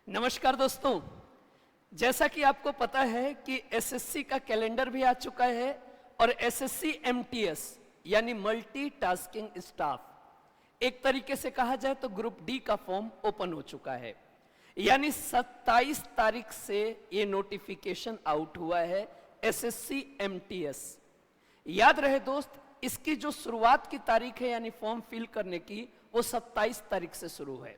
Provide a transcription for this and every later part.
नमस्कार दोस्तों, जैसा कि आपको पता है कि एसएससी का कैलेंडर भी आ चुका है और एसएससी एमटीएस यानी मल्टीटास्किंग स्टाफ एक तरीके से कहा जाए तो ग्रुप डी का फॉर्म ओपन हो चुका है। यानी 27 तारीख से ये नोटिफिकेशन आउट हुआ है एसएससी एमटीएस। याद रहे दोस्त, इसकी जो शुरुआत की तारीख है यानी फॉर्म फिल करने की वो 27 तारीख से शुरू है।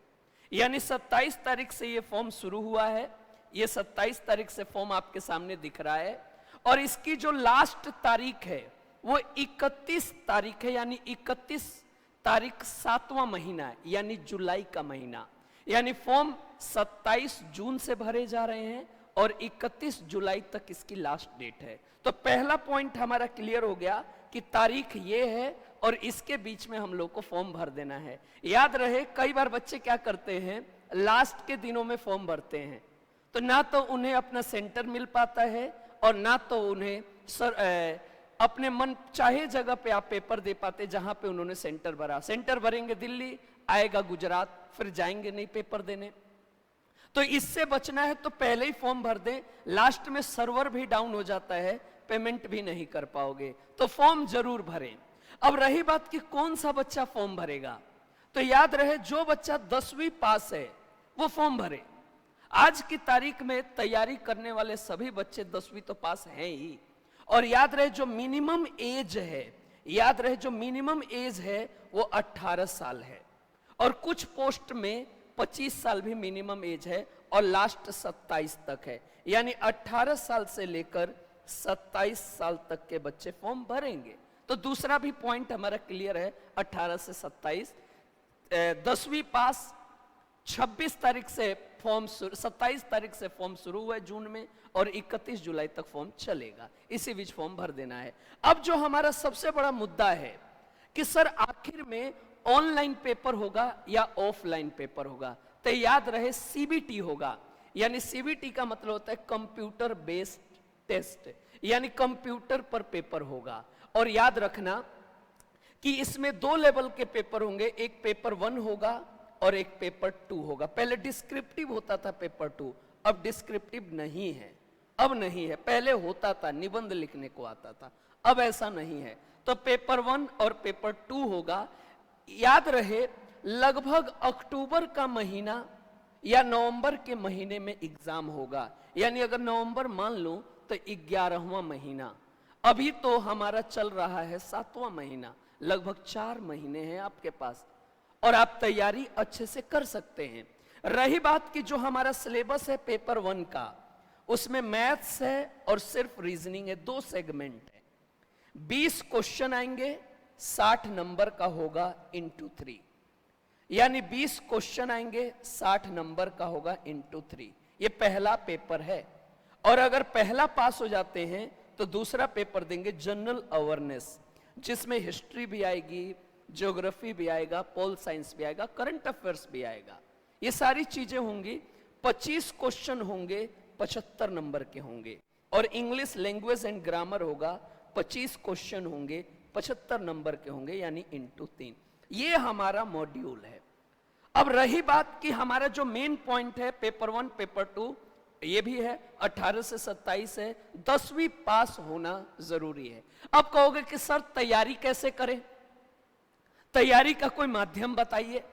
यानी 27 तारीख से ये फॉर्म शुरू हुआ है। ये 27 तारीख से फॉर्म आपके सामने दिख रहा है और इसकी जो लास्ट तारीख है वो 31 तारीख है। यानी 31 तारीख 7वां महीना है यानी जुलाई का महीना। यानी फॉर्म 27 जून से भरे जा रहे हैं और 31 जुलाई तक इसकी लास्ट डेट है। तो पहला पॉइंट हमारा क्लियर हो गया कि तारीख ये है और इसके बीच में हम लोग को फॉर्म भर देना है। याद रहे, कई बार बच्चे क्या करते हैं, लास्ट के दिनों में फॉर्म भरते हैं तो ना तो उन्हें अपना सेंटर मिल पाता है और ना तो उन्हें अपने मन चाहे जगह पे आप पेपर दे पाते जहां पे उन्होंने सेंटर भरा। सेंटर भरेंगे दिल्ली, आएगा गुजरात, फिर जाएंगे नहीं पेपर देने। तो इससे बचना है तो पहले ही फॉर्म भर दें। लास्ट में सर्वर भी डाउन हो जाता है, पेमेंट भी नहीं कर पाओगे, तो फॉर्म जरूर भरें। अब रही बात कि कौन सा बच्चा फॉर्म भरेगा, तो याद रहे जो बच्चा 10वीं पास है वो फॉर्म भरे। आज की तारीख में तैयारी करने वाले सभी बच्चे 10वीं तो पास हैं ही। और याद रहे जो मिनिमम एज है, याद रहे जो मिनिमम एज है वो 18 साल है और कुछ पोस्ट में 25 साल भी मिनिमम एज है और लास्ट 27 तक है। यानी 18 साल से लेकर 27 साल तक के बच्चे फॉर्म भरेंगे। तो दूसरा भी पॉइंट हमारा क्लियर है, 18 से 27। 10वीं पास 26 तारीख से फॉर्म 27 तारीख से फॉर्म शुरू हुआ है जून में और 31 जुलाई तक फॉर्म चलेगा। इसी बीच फॉर्म भर देना है। अब जो हमारा सबसे बड़ा मुद्दा है कि सर आखिर में ऑनलाइन पेपर होगा या ऑफलाइन पेपर होगा, तो याद रहे सीबीटी होगा। यानी सीबीटी का मतलब होता है कंप्यूटर बेस्ड टेस्ट, यानी कंप्यूटर पर पेपर होगा। और याद रखना कि इसमें 2 लेवल के पेपर होंगे, एक पेपर 1 होगा और एक पेपर 2 होगा। पहले डिस्क्रिप्टिव होता था पेपर 2, अब डिस्क्रिप्टिव नहीं है, अब नहीं है। पहले होता था, निबंध लिखने को आता था, अब ऐसा नहीं है। तो पेपर 1 और पेपर 2 होगा। याद रहे लगभग अक्टूबर का महीना या नवंबर के महीने में एग्जाम होगा। यानी अगर नवंबर मान लो तो 11वां महीना, अभी तो हमारा चल रहा है 7वां महीना, लगभग 4 महीने हैं आपके पास और आप तैयारी अच्छे से कर सकते हैं। रही बात कि जो हमारा सिलेबस है पेपर 1 का, उसमें मैथ्स है और सिर्फ रीजनिंग है, 2 सेगमेंट है। 20 क्वेश्चन आएंगे, 60 नंबर का होगा इंटू 3। यानी 20 क्वेश्चन आएंगे, 60 नंबर का होगा इंटू 3। ये पहला पेपर है और अगर पहला पास हो जाते हैं तो दूसरा पेपर देंगे जनरल अवेयरनेस, जिसमें हिस्ट्री भी आएगी, ज्योग्राफी भी आएगा, पोल साइंस भी आएगा, करंट अफेयर्स भी आएगा। ये सारी चीजें होंगी। 25 क्वेश्चन होंगे, 75 नंबर के होंगे। और इंग्लिश लैंग्वेज एंड ग्रामर होगा, 25 क्वेश्चन होंगे, 75 नंबर के होंगे, यानी इंटू 3। ये हमारा मॉड्यूल है। अब रही बात कि हमारा जो मेन पॉइंट है पेपर 1 पेपर 2 ये भी है, 18 से 27 है, 10वीं पास होना जरूरी है। अब कहोगे कि सर तैयारी कैसे करें, तैयारी का कोई माध्यम बताइए।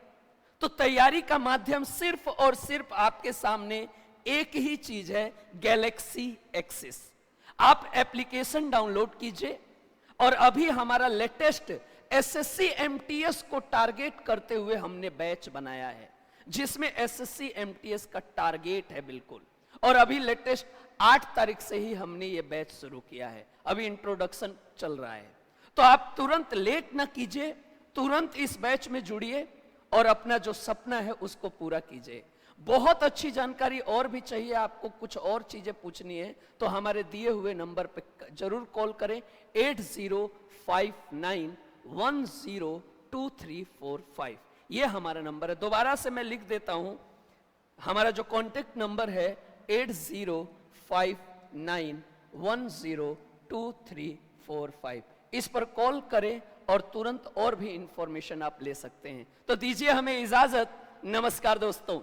तो तैयारी का माध्यम सिर्फ और सिर्फ आपके सामने एक ही चीज है, गैलेक्सी एक्सिस। आप एप्लीकेशन डाउनलोड कीजिए और अभी हमारा लेटेस्ट एसएससी एमटीएस को टारगेट करते हुए हमने बैच बनाया है, जिसमें एसएससी एमटीएस का टारगेट है बिल्कुल। और अभी लेटेस्ट 8 तारीख से ही हमने ये बैच शुरू किया है, अभी इंट्रोडक्शन चल रहा है। तो आप तुरंत लेट ना कीजिए, तुरंत इस बैच में जुड़िए और अपना जो सपना है उसको पूरा कीजिए। बहुत अच्छी जानकारी और भी चाहिए आपको, कुछ और चीजें पूछनी है तो हमारे दिए हुए नंबर पे जरूर कॉल करें, 8059102345। ये हमारा नंबर है। दोबारा से मैं लिख देता हूं, हमारा जो कॉन्टेक्ट नंबर है 8059102345। इस पर कॉल करें और तुरंत और भी इंफॉर्मेशन आप ले सकते हैं। तो दीजिए हमें इजाजत। नमस्कार दोस्तों।